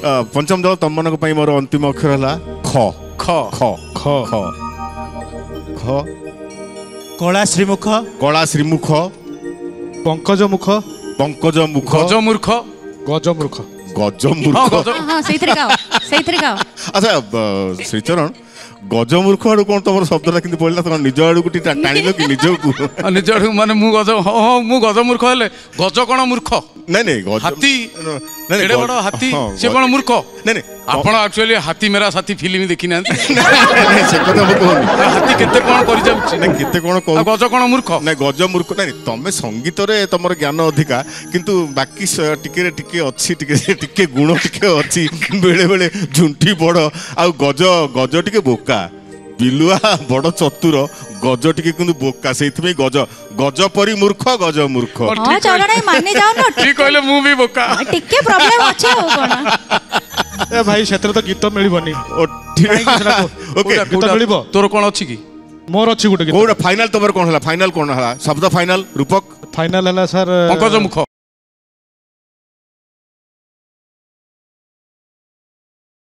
पंचम दल तुम मन मोर अंतिम अक्षर है ख ख ख ख ख ख कला श्रीमुख कला श्रीमुख पंकज मुख पंकज मुख गजमूर्ख गजमूर्ख गजमूर्ख हाँ सही गाओ अच्छा श्रीचरण गजमूर्ख आड़ू कौन तुम शब्दटा कि पड़ा तुम निज आड़ू टाणी कि निजକୁ निज माने मु गज हाँ मु गजमूर्ख हेले गज कौन मूर्ख नहीं नहीं हाथी नहीं एडे बड़ हाथी से कौन मूर्ख नहीं नहीं आपण एक्चुअली हाथी मेरा साथी फिल्म देखी ना से कथा मु कहूनी हाथी केते कौन करि जाउछि नहीं केते कौन कहू गज कौन मूर्ख नहीं गज मूर्ख नहीं तमें संगीत रे तुमर ज्ञान अधिका किंतु बाकी टिके टिके अच्छी टिके गुण टिके अच्छी बेले बेले झुंठी बड़ आ गज गज टिके बोका बिलुआ बड़ चतुर गज टिके किंतु बोका सेइथमे गज गज परी मूर्ख गज मूर्ख हां चलो नहीं माने जाओ न ठीक कहले मु भी बोका टिके प्रॉब्लम अछि हो कोन ए भाई क्षेत्र तो गीत मिलबनी ओ ओके गीत मिलबो तोर कोन अछि की मोर अछि गुटे गीत कोड फाइनल तमर कोन हला फाइनल कोन हला शब्द फाइनल रूपक फाइनल हला सर पंकज मुख